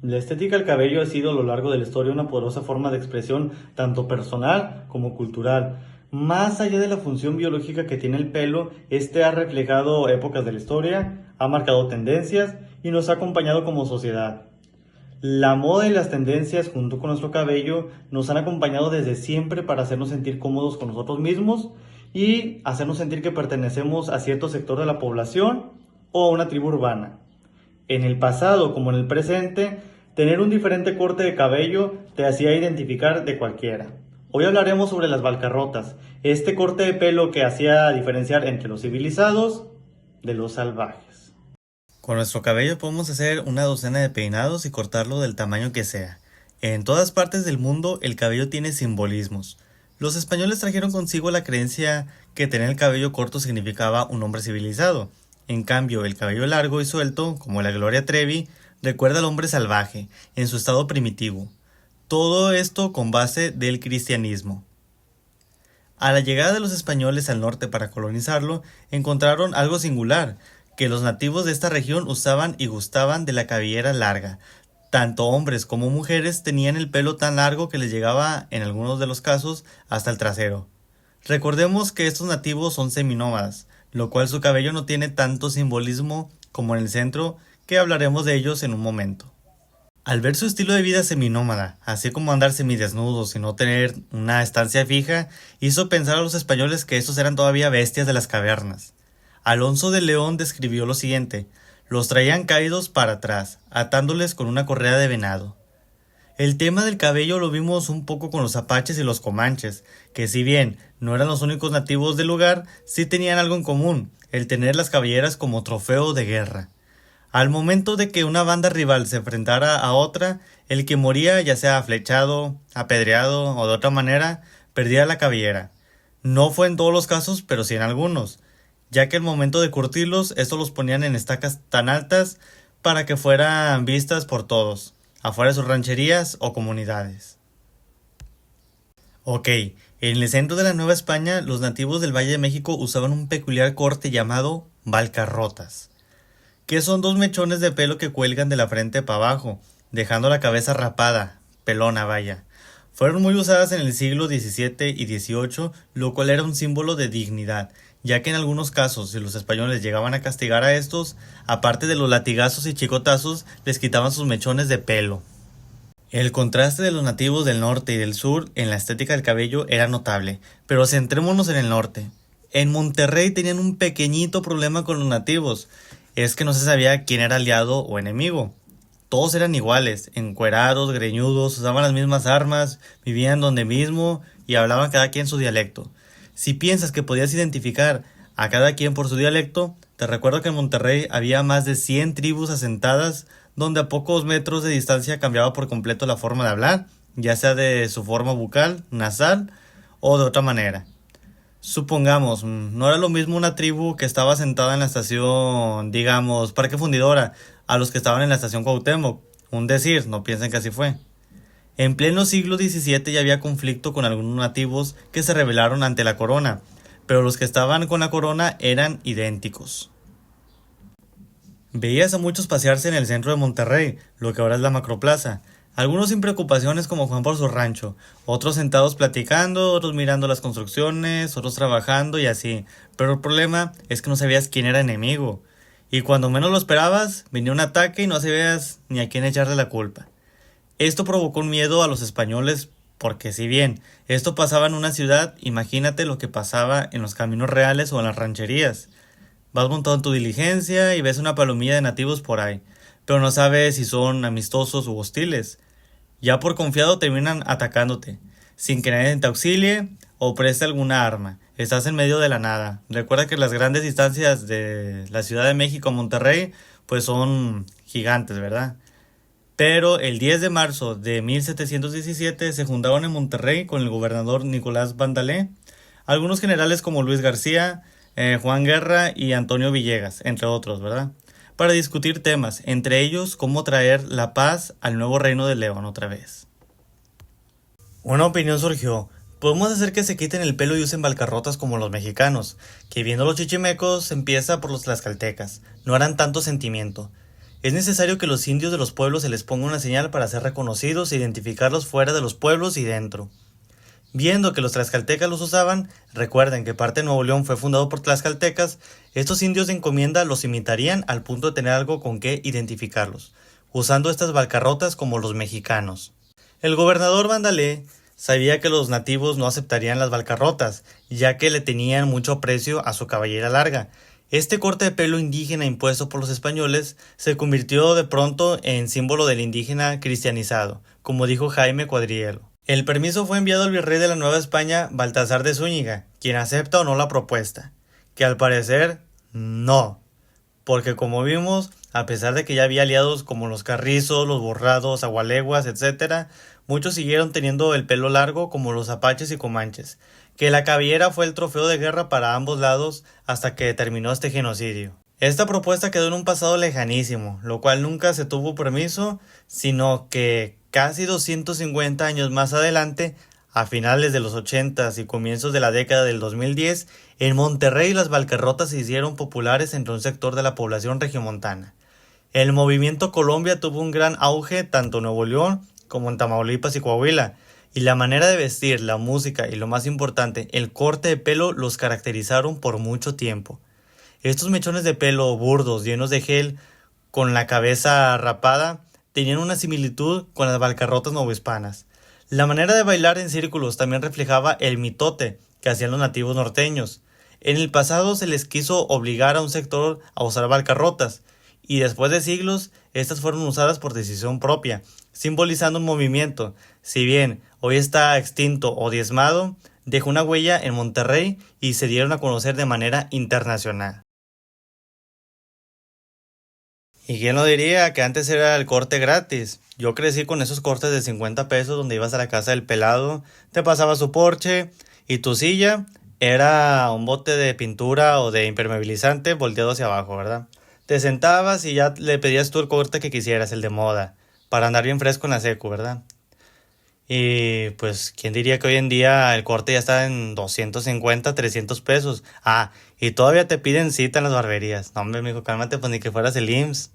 La estética del cabello ha sido a lo largo de la historia una poderosa forma de expresión tanto personal como cultural. Más allá de la función biológica que tiene el pelo, este ha reflejado épocas de la historia, ha marcado tendencias y nos ha acompañado como sociedad. La moda y las tendencias junto con nuestro cabello nos han acompañado desde siempre para hacernos sentir cómodos con nosotros mismos y hacernos sentir que pertenecemos a cierto sector de la población o a una tribu urbana. En el pasado como en el presente, tener un diferente corte de cabello te hacía identificar de cualquiera. Hoy hablaremos sobre las balcarrotas, este corte de pelo que hacía diferenciar entre los civilizados de los salvajes. Con nuestro cabello podemos hacer una docena de peinados y cortarlo del tamaño que sea. En todas partes del mundo el cabello tiene simbolismos. Los españoles trajeron consigo la creencia que tener el cabello corto significaba un hombre civilizado. En cambio, el cabello largo y suelto, como la Gloria Trevi, recuerda al hombre salvaje, en su estado primitivo. Todo esto con base del cristianismo. A la llegada de los españoles al norte para colonizarlo, encontraron algo singular, que los nativos de esta región usaban y gustaban de la cabellera larga. Tanto hombres como mujeres tenían el pelo tan largo que les llegaba, en algunos de los casos, hasta el trasero. Recordemos que estos nativos son seminómadas, lo cual su cabello no tiene tanto simbolismo como en el centro, que hablaremos de ellos en un momento. Al ver su estilo de vida seminómada, así como andar semidesnudos y no tener una estancia fija, hizo pensar a los españoles que estos eran todavía bestias de las cavernas. Alonso de León describió lo siguiente: los traían caídos para atrás, atándoles con una correa de venado. El tema del cabello lo vimos un poco con los apaches y los comanches, que si bien no eran los únicos nativos del lugar, sí tenían algo en común, el tener las cabelleras como trofeo de guerra. Al momento de que una banda rival se enfrentara a otra, el que moría, ya sea flechado, apedreado o de otra manera, perdía la cabellera. No fue en todos los casos, pero sí en algunos, ya que al momento de curtirlos, estos los ponían en estacas tan altas para que fueran vistas por todos, afuera de sus rancherías o comunidades. Ok, en el centro de la Nueva España, los nativos del Valle de México usaban un peculiar corte llamado balcarrotas, que son dos mechones de pelo que cuelgan de la frente para abajo, dejando la cabeza rapada, pelona vaya. Fueron muy usadas en el siglo XVII y XVIII, lo cual era un símbolo de dignidad, ya que en algunos casos, si los españoles llegaban a castigar a estos, aparte de los latigazos y chicotazos, les quitaban sus mechones de pelo. El contraste de los nativos del norte y del sur en la estética del cabello era notable, pero centrémonos en el norte. En Monterrey tenían un pequeñito problema con los nativos, es que no se sabía quién era aliado o enemigo. Todos eran iguales, encuerados, greñudos, usaban las mismas armas, vivían donde mismo y hablaban cada quien su dialecto. Si piensas que podías identificar a cada quien por su dialecto, te recuerdo que en Monterrey había más de 100 tribus asentadas, donde a pocos metros de distancia cambiaba por completo la forma de hablar, ya sea de su forma bucal, nasal o de otra manera. Supongamos, no era lo mismo una tribu que estaba sentada en la estación, digamos, Parque Fundidora, a los que estaban en la estación Cuauhtémoc. Un decir, no piensen que así fue. En pleno siglo XVII ya había conflicto con algunos nativos que se rebelaron ante la corona, pero los que estaban con la corona eran idénticos. Veías a muchos pasearse en el centro de Monterrey, lo que ahora es la Macroplaza. Algunos sin preocupaciones como Juan por su rancho, otros sentados platicando, otros mirando las construcciones, otros trabajando y así. Pero el problema es que no sabías quién era enemigo. Y cuando menos lo esperabas, venía un ataque y no sabías ni a quién echarle la culpa. Esto provocó un miedo a los españoles porque si bien esto pasaba en una ciudad, imagínate lo que pasaba en los caminos reales o en las rancherías. Vas montado en tu diligencia y ves una palomilla de nativos por ahí, pero no sabes si son amistosos u hostiles. Ya por confiado terminan atacándote, sin que nadie te auxilie o preste alguna arma. Estás en medio de la nada. Recuerda que las grandes distancias de la Ciudad de México a Monterrey pues son gigantes, ¿verdad? Pero el 10 de marzo de 1717 se fundaron en Monterrey con el gobernador Nicolás Vandalé, algunos generales como Luis García, Juan Guerra y Antonio Villegas, entre otros, ¿verdad? Para discutir temas, entre ellos cómo traer la paz al nuevo reino de León otra vez. Una opinión surgió: podemos hacer que se quiten el pelo y usen balcarrotas como los mexicanos, que viendo los chichimecos empieza por los tlaxcaltecas, no harán tanto sentimiento. Es necesario que los indios de los pueblos se les ponga una señal para ser reconocidos e identificarlos fuera de los pueblos y dentro. Viendo que los tlaxcaltecas los usaban, recuerden que parte de Nuevo León fue fundado por tlaxcaltecas, estos indios de encomienda los imitarían al punto de tener algo con que identificarlos, usando estas balcarrotas como los mexicanos. El gobernador Vandalé sabía que los nativos no aceptarían las balcarrotas, ya que le tenían mucho aprecio a su cabellera larga. Este corte de pelo indígena impuesto por los españoles se convirtió de pronto en símbolo del indígena cristianizado, como dijo Jaime Cuadrielo. El permiso fue enviado al virrey de la Nueva España, Baltasar de Zúñiga, quien acepta o no la propuesta, que al parecer no, porque como vimos, a pesar de que ya había aliados como los carrizos, los borrados, agualeguas, etc., muchos siguieron teniendo el pelo largo como los apaches y comanches, que la cabellera fue el trofeo de guerra para ambos lados hasta que terminó este genocidio. Esta propuesta quedó en un pasado lejanísimo, lo cual nunca se tuvo permiso, sino que casi 250 años más adelante, a finales de los 80s y comienzos de la década del 2010, en Monterrey las balcarrotas se hicieron populares entre un sector de la población regiomontana. El movimiento Colombia tuvo un gran auge tanto en Nuevo León como en Tamaulipas y Coahuila, y la manera de vestir, la música y lo más importante, el corte de pelo los caracterizaron por mucho tiempo. Estos mechones de pelo burdos, llenos de gel, con la cabeza rapada, tenían una similitud con las balcarrotas novohispanas. La manera de bailar en círculos también reflejaba el mitote que hacían los nativos norteños. En el pasado se les quiso obligar a un sector a usar balcarrotas, y después de siglos, estas fueron usadas por decisión propia, simbolizando un movimiento. Si bien hoy está extinto o diezmado, dejó una huella en Monterrey y se dieron a conocer de manera internacional. ¿Y quién lo diría que antes era el corte gratis? Yo crecí con esos cortes de 50 pesos donde ibas a la casa del pelado, te pasaba su porche y tu silla era un bote de pintura o de impermeabilizante volteado hacia abajo, ¿verdad? Te sentabas y ya le pedías tú el corte que quisieras, el de moda, para andar bien fresco en la secu, ¿verdad? Y pues, ¿quién diría que hoy en día el corte ya está en 250, 300 pesos? Ah, y todavía te piden cita en las barberías. No, hombre, mijo, cálmate, pues ni que fueras el IMSS.